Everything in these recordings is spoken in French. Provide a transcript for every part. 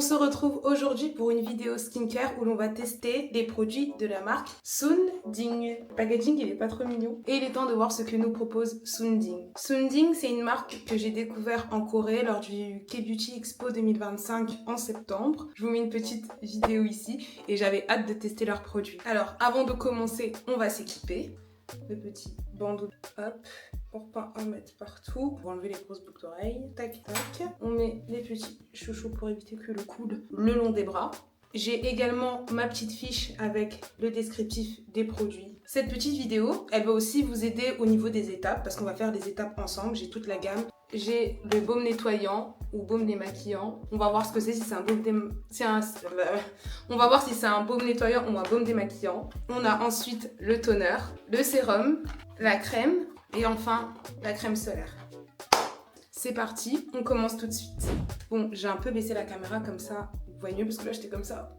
se retrouve aujourd'hui pour une vidéo skincare où l'on va tester des produits de la marque Sunding. Le packaging il est pas trop mignon. Et il est temps de voir ce que nous propose Sunding. Sunding c'est une marque que j'ai découvert en Corée lors du K-Beauty Expo 2025 en septembre. Je vous mets une petite vidéo ici et j'avais hâte de tester leurs produits. Alors avant de commencer, on va s'équiper. Le petit bandeau, hop, pour pas en mettre partout. On va enlever les grosses boucles d'oreilles, tac tac. On met les petits chouchous pour éviter que le coude le long des bras. J'ai également ma petite fiche avec le descriptif des produits. Cette petite vidéo, elle va aussi vous aider au niveau des étapes parce qu'on va faire des étapes ensemble. J'ai toute la gamme. J'ai le baume nettoyant ou baume démaquillant. On va voir ce que c'est, si c'est un baume On va voir si c'est un baume nettoyant ou un baume démaquillant. On a ensuite le toner, le sérum, la crème et enfin la crème solaire. C'est parti, on commence tout de suite. Bon, j'ai un peu baissé la caméra comme ça, vous voyez mieux parce que là j'étais comme ça.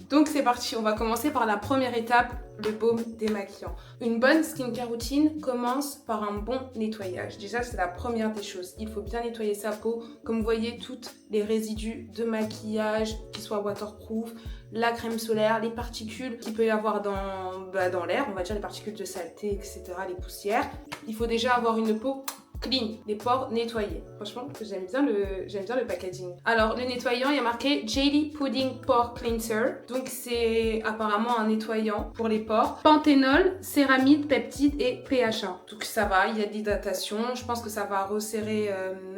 Donc c'est parti, on va commencer par la première étape, le baume démaquillant. Une bonne skincare routine commence par un bon nettoyage. Déjà c'est la première des choses, il faut bien nettoyer sa peau. Comme vous voyez, toutes les résidus de maquillage, qui soient waterproof, la crème solaire, les particules qu'il peut y avoir dans l'air, on va dire les particules de saleté, etc., les poussières. Il faut déjà avoir une peau clean, les pores nettoyés. Franchement, j'aime bien le packaging. Alors, le nettoyant, il y a marqué Jelly Pudding Pore Cleanser. Donc, c'est apparemment un nettoyant pour les pores. Panthénol, céramide, peptide et PHA. Donc, ça va, il y a de l'hydratation. Je pense que ça va resserrer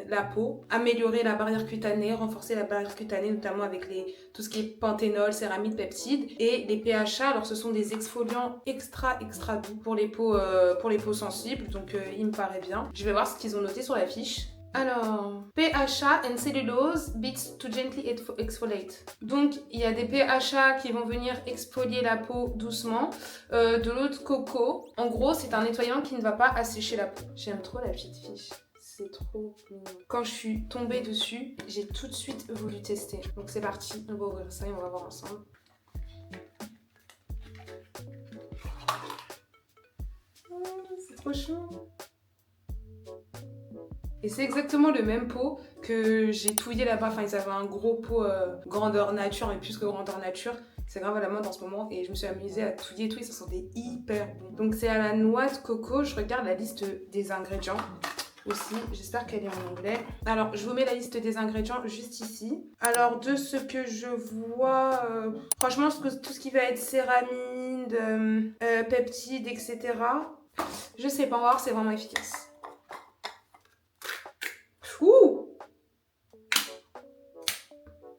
la peau, améliorer la barrière cutanée, renforcer la barrière cutanée, notamment avec tout ce qui est panthénol, céramide, peptide. Et les PHA, alors ce sont des exfoliants extra doux pour les peaux sensibles. Donc, il me paraît bien. Je vais voir ce qu'ils ont noté sur la fiche. Alors, PHA and cellulose beats to gently exfoliate. Donc, il y a des PHA qui vont venir exfolier la peau doucement. De l'eau de coco. En gros, c'est un nettoyant qui ne va pas assécher la peau. J'aime trop la petite fiche. C'est trop mignon. Quand je suis tombée dessus, j'ai tout de suite voulu tester. Donc, c'est parti. On va ouvrir ça et on va voir ensemble. Oh, c'est trop chaud. Et c'est exactement le même pot que j'ai touillé là-bas. Enfin, ils avaient un gros pot grandeur nature, mais plus que grandeur nature. C'est grave à la mode en ce moment. Et je me suis amusée à touiller et tout. Et ça sentait hyper bon. Donc, c'est à la noix de coco. Je regarde la liste des ingrédients aussi. J'espère qu'elle est en anglais. Alors, je vous mets la liste des ingrédients juste ici. Alors, de ce que je vois, franchement, tout ce qui va être céramide, peptides, etc. Je sais pas, on va voir, c'est vraiment efficace. Ouh!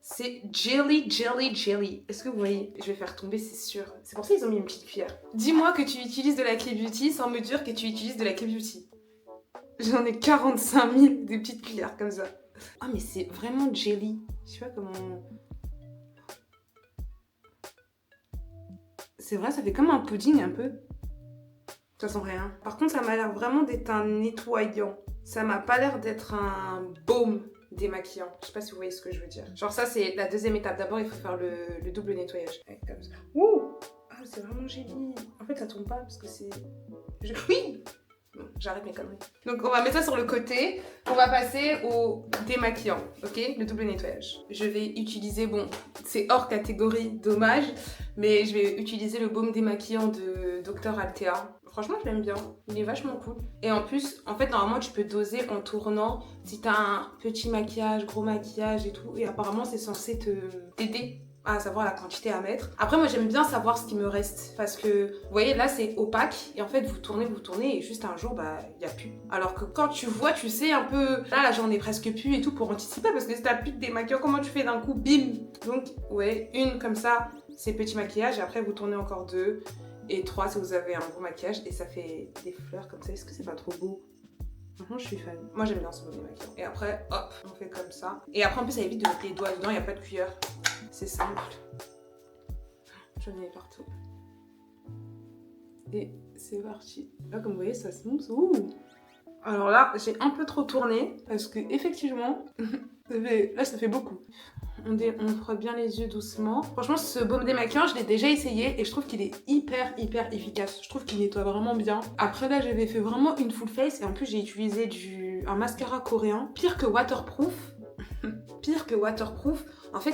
C'est jelly. Est-ce que vous voyez? Je vais faire tomber, c'est sûr. C'est pour ça qu'ils ont mis une petite cuillère. Dis-moi que tu utilises de la K-Beauty sans me dire que tu utilises de la K-Beauty. J'en ai 45 000 des petites cuillères comme ça. Ah, mais c'est vraiment jelly. Je sais pas comment... C'est vrai, ça fait comme un pudding un peu. Ça sent rien. Par contre, ça m'a l'air vraiment d'être un nettoyant. Ça m'a pas l'air d'être un baume démaquillant. Je sais pas si vous voyez ce que je veux dire. Genre ça, c'est la deuxième étape. D'abord, il faut faire le double nettoyage. Ouais, comme ça. Ouh! Ah, c'est vraiment génie. En fait, ça tourne pas parce que c'est... Oui! Bon, j'arrête mes conneries. Donc, on va mettre ça sur le côté. On va passer au démaquillant, ok? Le double nettoyage. Je vais utiliser, bon, c'est hors catégorie, dommage, mais je vais utiliser le baume démaquillant de Dr. Althea. Franchement, je l'aime bien. Il est vachement cool. Et en plus, en fait, normalement, tu peux doser en tournant si t'as un petit maquillage, gros maquillage et tout. Et apparemment, c'est censé t'aider à savoir la quantité à mettre. Après, moi, j'aime bien savoir ce qui me reste. Parce que, vous voyez, là, c'est opaque. Et en fait, vous tournez. Et juste un jour, bah, il n'y a plus. Alors que quand tu vois, tu sais un peu... Là, j'en ai presque plus et tout pour anticiper. Parce que si t'as plus de démaquillant, comment tu fais d'un coup? Bim! Donc, ouais, une comme ça, c'est petit maquillage. Et après, vous tournez encore 2. Et 3 si vous avez un gros maquillage. Et ça fait des fleurs comme ça. Est-ce que c'est pas trop beau? Franchement, je suis fan. Moi, j'aime bien ce baume démaquillant. Et après, hop, on fait comme ça. Et après, en plus, ça évite de mettre les doigts dedans. Il n'y a pas de cuillère. C'est simple. J'en ai partout. Et c'est parti. Là, comme vous voyez, ça se monte. Ouh! Alors là, j'ai un peu trop tourné. Parce que, effectivement, là, ça fait beaucoup. On frotte bien les yeux doucement. Franchement, ce baume démaquillant, je l'ai déjà essayé et je trouve qu'il est hyper efficace. Je trouve qu'il nettoie vraiment bien. Après là, j'avais fait vraiment une full face et en plus j'ai utilisé un mascara coréen, pire que waterproof. pire que waterproof. En fait,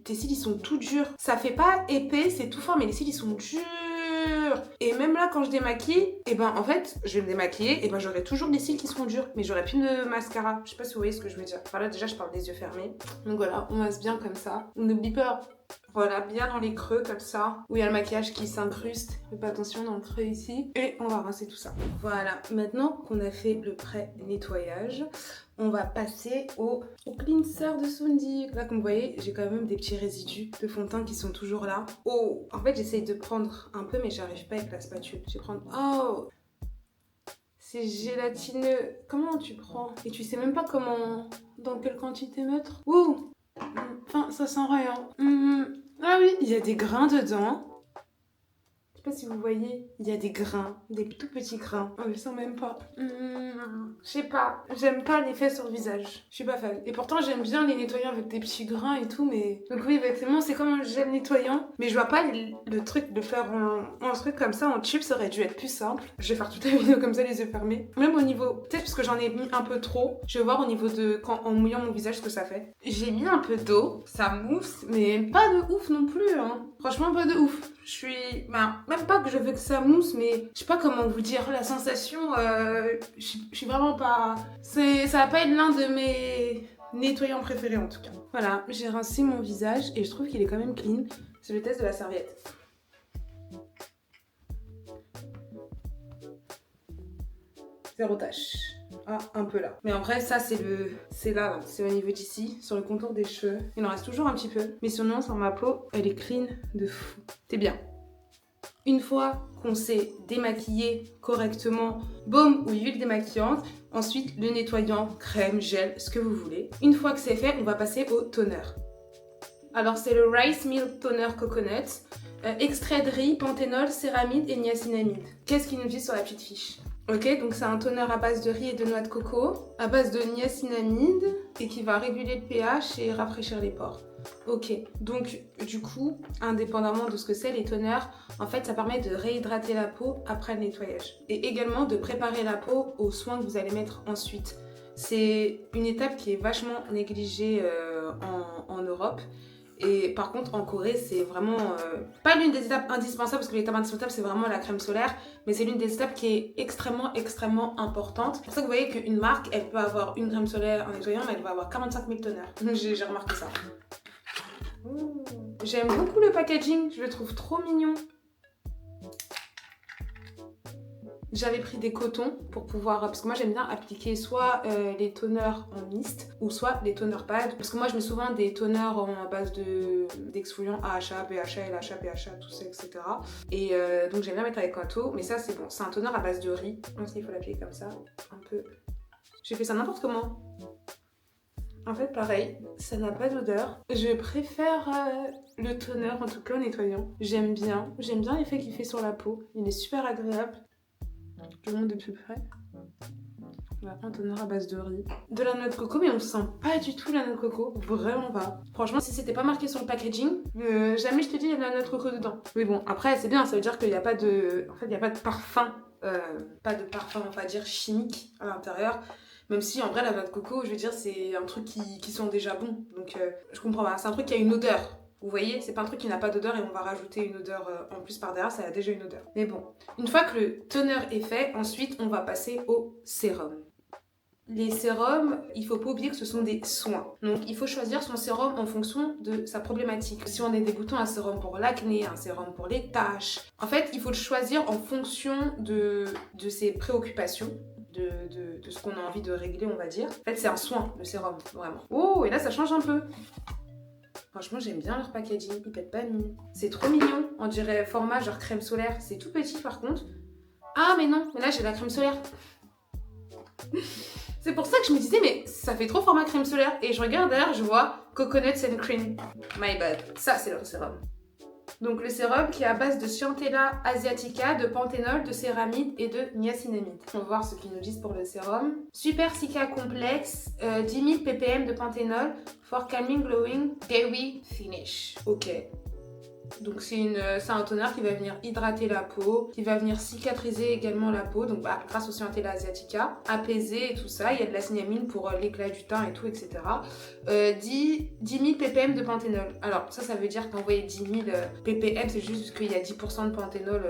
tes cils, ils sont tout durs. Ça fait pas épais, c'est tout fort, mais les cils, ils sont durs. Et même là, quand je démaquille, et ben en fait, je vais me démaquiller, et ben j'aurai toujours des cils qui seront durs, mais j'aurai plus de mascara. Je sais pas si vous voyez ce que je veux dire. Enfin là, déjà, je parle des yeux fermés. Donc voilà, on masse bien comme ça. On n'oublie pas. Voilà, bien dans les creux comme ça, où il y a le maquillage qui s'incruste. Faites pas attention dans le creux ici. Et on va rincer tout ça. Voilà, maintenant qu'on a fait le pré-nettoyage, on va passer au cleanser de Soon Dig. Là, comme vous voyez, j'ai quand même des petits résidus de fond de teint qui sont toujours là. Oh, en fait, j'essaye de prendre un peu, mais j'arrive pas avec la spatule. Je vais prendre... Oh, c'est gélatineux. Comment tu prends? Et tu sais même pas comment... Dans quelle quantité mettre? Ouh. Enfin, ça sent rien. Ah oui, il y a des grains dedans. Je sais pas si vous voyez, il y a des grains, des tout petits grains. Oh, je sens même pas. Je sais pas, j'aime pas l'effet sur le visage. Je suis pas fan. Et pourtant, j'aime bien les nettoyants avec des petits grains et tout, mais... Donc oui, effectivement, c'est comme un gel nettoyant. Mais je vois pas le truc de faire un truc comme ça en tube, ça aurait dû être plus simple. Je vais faire toute la vidéo comme ça, les yeux fermés. Même au niveau... Peut-être parce que j'en ai mis un peu trop. Je vais voir au niveau de... en mouillant mon visage, ce que ça fait. J'ai mis un peu d'eau, ça mousse, mais pas de ouf non plus, hein. Franchement, pas de ouf. Je suis... même pas que je veux que ça mousse, mais je sais pas comment vous dire. La sensation, je suis vraiment pas... Ça va pas être l'un de mes nettoyants préférés en tout cas. Voilà, j'ai rincé mon visage et je trouve qu'il est quand même clean. C'est le test de la serviette. Zéro tache. Ah, un peu là. Mais en vrai, ça, c'est là. C'est au niveau d'ici, sur le contour des cheveux. Il en reste toujours un petit peu. Mais sinon, sur ma peau, elle est clean de fou. C'est bien. Une fois qu'on s'est démaquillé correctement, baume ou huile démaquillante, ensuite le nettoyant, crème, gel, ce que vous voulez. Une fois que c'est fait, on va passer au toner. Alors, c'est le Rice Milk Toner Coconut. Extrait de riz, panthénol, céramide et niacinamide. Qu'est-ce qu'ils nous disent sur la petite fiche? Ok, donc c'est un toner à base de riz et de noix de coco, à base de niacinamide et qui va réguler le pH et rafraîchir les pores. Ok, donc du coup, indépendamment de ce que c'est, les toners, en fait, ça permet de réhydrater la peau après le nettoyage. Et également de préparer la peau aux soins que vous allez mettre ensuite. C'est une étape qui est vachement négligée en Europe. Et par contre, en Corée, c'est vraiment pas l'une des étapes indispensables parce que l'étape indispensable, c'est vraiment la crème solaire. Mais c'est l'une des étapes qui est extrêmement importante. C'est pour ça que vous voyez qu'une marque, elle peut avoir une crème solaire, un nettoyant, mais elle va avoir 45 000 toners. J'ai remarqué ça. J'aime beaucoup le packaging, je le trouve trop mignon. J'avais pris des cotons pour pouvoir... Parce que moi j'aime bien appliquer soit les toners en mist ou soit les toners pads. Parce que moi je mets souvent des toners en base d'exfoliants AHA, BHA, LHA, PHA, tout ça, etc. Et donc j'aime bien mettre avec coton. Mais ça c'est bon, c'est un toner à base de riz. Donc il faut l'appliquer comme ça, un peu. J'ai fait ça n'importe comment. En fait pareil, ça n'a pas d'odeur. Je préfère le toner en tout cas au nettoyant. J'aime bien l'effet qu'il fait sur la peau. Il est super agréable. Je vous montre de plus près. Voilà, un toner à base de riz. De la noix de coco, mais on sent pas du tout la noix de coco. Vraiment pas. Franchement, si c'était pas marqué sur le packaging, jamais je te dis il y a de la noix de coco dedans. Mais bon, après, c'est bien, ça veut dire qu'il n'y a pas de... En fait, il n'y a pas de parfum. Pas de parfum, on va dire, chimique à l'intérieur. Même si, en vrai, la noix de coco, je veux dire, c'est un truc qui sent déjà bon. Donc, je comprends pas. C'est un truc qui a une odeur. Vous voyez, c'est pas un truc qui n'a pas d'odeur et on va rajouter une odeur en plus par derrière, ça a déjà une odeur. Mais bon, une fois que le toner est fait, ensuite on va passer au sérum. Les sérums, il faut pas oublier que ce sont des soins. Donc il faut choisir son sérum en fonction de sa problématique. Si on a des boutons, un sérum pour l'acné, un sérum pour les taches. En fait, il faut le choisir en fonction de ses préoccupations. De ce qu'on a envie de régler, on va dire. En fait, c'est un soin, le sérum, vraiment. Oh, et là, ça change un peu. Franchement, j'aime bien leur packaging, ils pètent pas de mine. C'est trop mignon, on dirait format genre crème solaire. C'est tout petit par contre. Ah mais non, mais là j'ai la crème solaire. C'est pour ça que je me disais, mais ça fait trop format crème solaire. Et je regarde derrière, je vois Coconuts and Cream. My bad. Ça, c'est leur sérum. Donc le sérum qui est à base de Centella asiatica, de panthénol, de céramide et de niacinamide. On va voir ce qu'ils nous disent pour le sérum. Super Cica complexe, 10 000 ppm de panthénol, for calming glowing dewy finish. Ok. Donc c'est un toner qui va venir hydrater la peau, qui va venir cicatriser également la peau, donc grâce au Centella asiatica, apaiser et tout ça. Il y a de la niacinamide pour l'éclat du teint et tout, etc. 10 000 ppm de panthénol. Alors ça veut dire qu'envoyer 10 000 ppm, c'est juste qu'il y a 10% de panthénol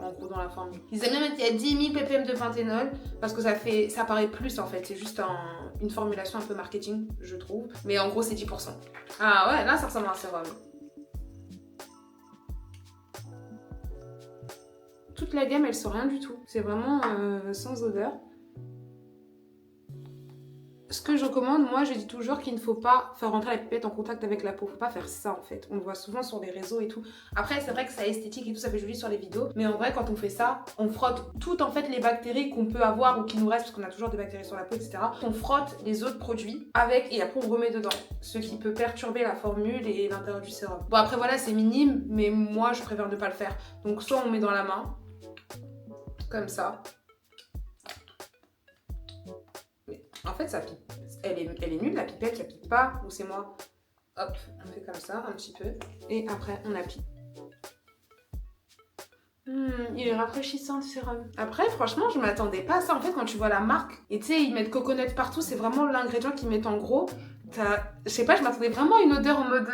en gros dans la formule. Ils aiment bien mettre qu'il y a 10 000 ppm de panthénol parce que ça paraît plus en fait, c'est juste une formulation un peu marketing, je trouve. Mais en gros c'est 10%. Ah ouais, là ça ressemble à un sérum. Toute la gamme, elle sent rien du tout. C'est vraiment sans odeur. Ce que je recommande, moi, je dis toujours qu'il ne faut pas faire rentrer la pipette en contact avec la peau. Faut pas faire ça, en fait. On le voit souvent sur les réseaux et tout. Après, c'est vrai que c'est esthétique et tout, ça fait joli sur les vidéos. Mais en vrai, quand on fait ça, on frotte toutes, en fait, les bactéries qu'on peut avoir ou qui nous restent, parce qu'on a toujours des bactéries sur la peau, etc. On frotte les autres produits avec et après, on remet dedans. Ce qui peut perturber la formule et l'intérieur du sérum. Bon, après, voilà, c'est minime, mais moi, je préfère ne pas le faire. Donc, soit on met dans la main, comme ça. Mais en fait, ça pipe. Elle est nulle, la pipette, ça pipe pas. Ou c'est moi. Hop, on fait comme ça, un petit peu. Et après, on applique. Il est rafraîchissant, ce sérum. Après, franchement, je m'attendais pas à ça. En fait, quand tu vois la marque, et tu sais, ils mettent coconut partout, c'est vraiment l'ingrédient qu'ils mettent en gros. Je sais pas, je m'attendais vraiment à une odeur en mode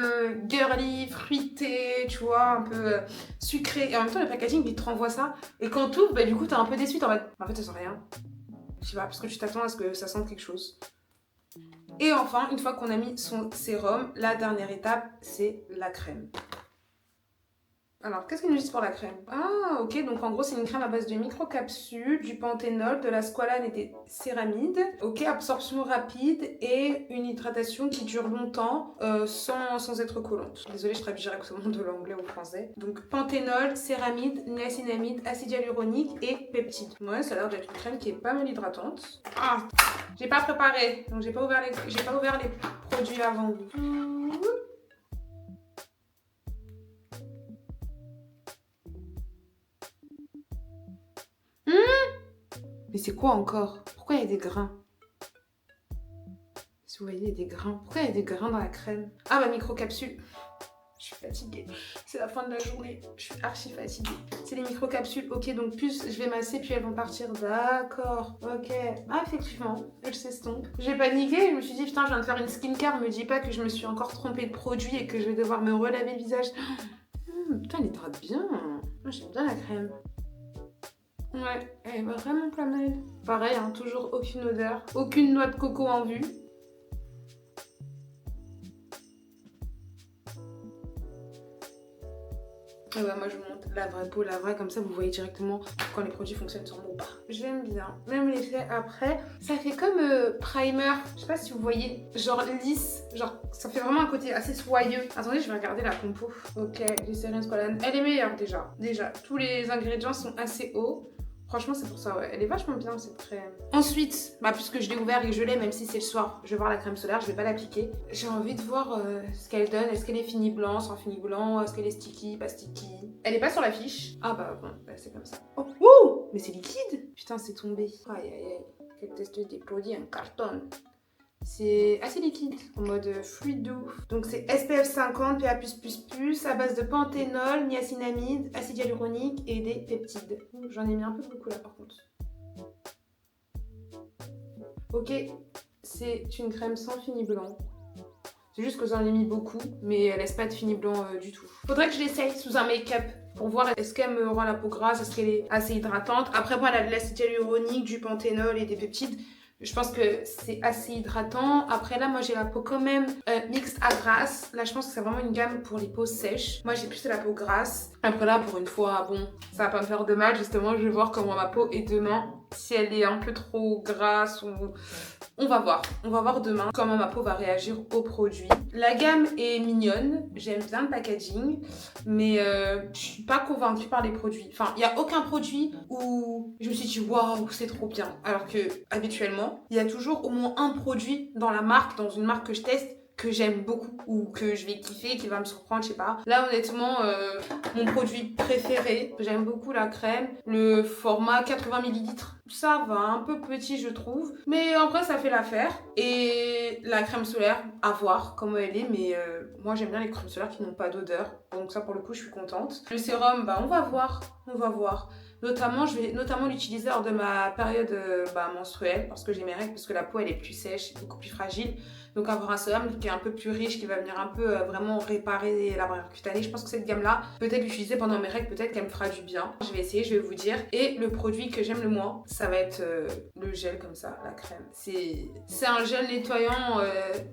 girly, fruité, tu vois, un peu sucré. Et en même temps, le packaging, il te renvoie ça. Et quand tu ouvres, bah, du coup, t'es un peu déçu. En fait, ça sent rien. Je sais pas, parce que tu t'attends à ce que ça sente quelque chose. Et enfin, une fois qu'on a mis son sérum, la dernière étape, c'est la crème. Alors, qu'est-ce qu'ils nous disent pour la crème? Ah, ok, donc en gros, c'est une crème à base de microcapsules, du panthénol, de la squalane et des céramides. Ok, absorption rapide et une hydratation qui dure longtemps sans être collante. Désolée, je traduis directement de l'anglais au français. Donc, panthénol, céramide, niacinamide, acide hyaluronique et peptides. Ouais, ça a l'air d'être une crème qui est pas mal hydratante. Ah, j'ai pas préparé, donc j'ai pas ouvert les produits avant vous. Mais c'est quoi encore? Pourquoi il y a des grains? Si vous voyez, il y a des grains. Pourquoi il y a des grains dans la crème? Ah, ma microcapsule. Je suis fatiguée. C'est la fin de la journée. Je suis archi fatiguée. C'est les microcapsules. Ok, donc plus je vais masser, puis elles vont partir. D'accord. Ok. Ah, effectivement, elles s'estompent. J'ai paniqué. Je me suis dit, putain, je viens de faire une skincare. Me dis pas que je me suis encore trompée de produit et que je vais devoir me relaver le visage. Putain, elle hydrate bien. Moi, j'aime bien la crème. Ouais, elle est vraiment pas mal. Pareil, hein, toujours aucune odeur, aucune noix de coco en vue. Et ouais, moi je vous montre la vraie peau, la vraie, comme ça vous voyez directement quand les produits fonctionnent sur moi ou pas. J'aime bien, même l'effet après, ça fait comme primer, je sais pas si vous voyez, genre lisse, genre ça fait vraiment un côté assez soyeux. Attendez, je vais regarder la compo. Ok, glycérine, squalane, elle est meilleure déjà, tous les ingrédients sont assez hauts. Franchement, c'est pour ça, ouais. Elle est vachement bien, cette crème. Ensuite, puisque je l'ai ouvert et que je l'ai, même si c'est le soir, je vais voir la crème solaire, je vais pas l'appliquer. J'ai envie de voir ce qu'elle donne. Est-ce qu'elle est fini blanc, sans fini blanc? Est-ce qu'elle est sticky, pas sticky? Elle est pas sur la fiche. Ah bah bon, c'est comme ça. Oh, ouh, mais c'est liquide. Putain, c'est tombé. Aïe, aïe, aïe. Quelle testeuse des produits en carton. C'est assez liquide, en mode fluide de ouf. Donc c'est SPF 50, PA++, à base de panthénol, niacinamide, acide hyaluronique et des peptides. J'en ai mis un peu beaucoup là par contre. Ok, c'est une crème sans fini blanc. C'est juste que j'en ai mis beaucoup, mais elle laisse pas de fini blanc du tout. Faudrait que je l'essaye sous un make-up pour voir est-ce qu'elle me rend la peau grasse, est-ce qu'elle est assez hydratante. Après moi, elle a de l'acide hyaluronique, du panthénol et des peptides. Je pense que c'est assez hydratant. Après là, moi j'ai la peau quand même mixte à grasse. Là, je pense que c'est vraiment une gamme pour les peaux sèches. Moi, j'ai plus de la peau grasse. Après là, pour une fois, bon, ça va pas me faire de mal. Justement, je vais voir comment ma peau est demain. Si elle est un peu trop grasse ou... On va voir demain comment ma peau va réagir aux produits. La gamme est mignonne, j'aime bien le packaging, mais je suis pas convaincue par les produits. Enfin, il n'y a aucun produit où je me suis dit waouh, c'est trop bien. Alors que habituellement, il y a toujours au moins un produit dans la marque, dans une marque que je teste, que j'aime beaucoup ou que je vais kiffer, qui va me surprendre, je sais pas. Là, honnêtement, mon produit préféré, j'aime beaucoup la crème. Le format 80 ml, ça va, un peu petit, je trouve. Mais en vrai, ça fait l'affaire. Et la crème solaire, à voir comment elle est. Mais moi, j'aime bien les crèmes solaires qui n'ont pas d'odeur. Donc ça, pour le coup, je suis contente. Le sérum, bah, on va voir. On va voir. Notamment, je vais notamment l'utiliser lors de ma période menstruelle parce que j'ai mes règles, parce que la peau elle est plus sèche, beaucoup plus fragile. Donc avoir un sérum qui est un peu plus riche, qui va venir un peu vraiment réparer la barrière cutanée. Je pense que cette gamme-là, peut-être l'utiliser pendant mes règles, peut-être qu'elle me fera du bien. Je vais essayer, je vais vous dire. Et le produit que j'aime le moins, ça va être le gel comme ça, la crème. C'est un gel nettoyant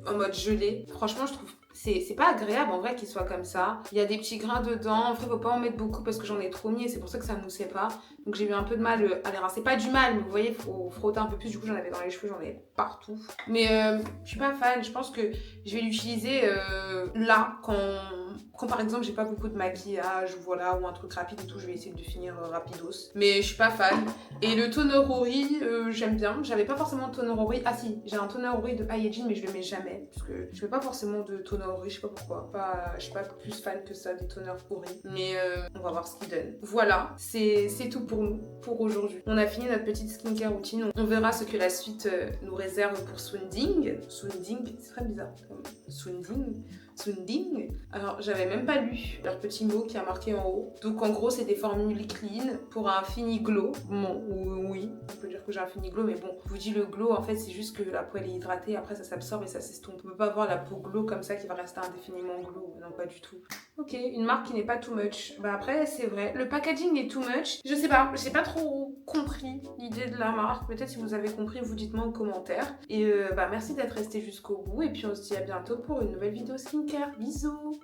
en mode gelé. Franchement, je trouve c'est pas agréable en vrai qu'il soit comme ça. Il y a des petits grains dedans. En fait, faut pas en mettre beaucoup parce que j'en ai trop mis et c'est pour ça que ça moussait pas. Donc j'ai eu un peu de mal à les rincer. Pas du mal, mais vous voyez, faut frotter un peu plus. Du coup, j'en avais dans les cheveux, j'en avais partout. Mais je suis pas fan. Je pense que je vais l'utiliser là quand par exemple j'ai pas beaucoup de maquillage, voilà, ou un truc rapide et tout, je vais essayer de finir rapidos. Mais je suis pas fan. Et le toner Ori, j'aime bien. J'avais pas forcément de toner Ori. Ah si, j'ai un toner Ori de Hygiene, mais je le mets jamais. Parce que je mets pas forcément de toner Ori, je sais pas pourquoi. Je suis pas plus fan que ça des toners Ori. Mais on va voir ce qu'il donne. Voilà, c'est tout pour nous, pour aujourd'hui. On a fini notre petite skincare routine. On verra ce que la suite nous réserve pour Swinding. Swinding, c'est très bizarre. Swinding. Alors, j'avais même pas lu leur petit mot qui a marqué en haut. Donc, en gros, c'est des formules clean pour un fini glow. Bon, oui, on peut dire que j'ai un fini glow, mais bon, je vous dis le glow, en fait, c'est juste que la peau elle est hydratée, après ça s'absorbe et ça s'estompe. On peut pas avoir la peau glow comme ça qui va rester indéfiniment glow. Non, pas du tout. Ok, une marque qui n'est pas too much. Bah après, c'est vrai. Le packaging est too much. Je sais pas, j'ai pas trop compris l'idée de la marque. Peut-être si vous avez compris, vous dites-moi en commentaire. Et merci d'être resté jusqu'au bout. Et puis on se dit à bientôt pour une nouvelle vidéo skincare. Bisous!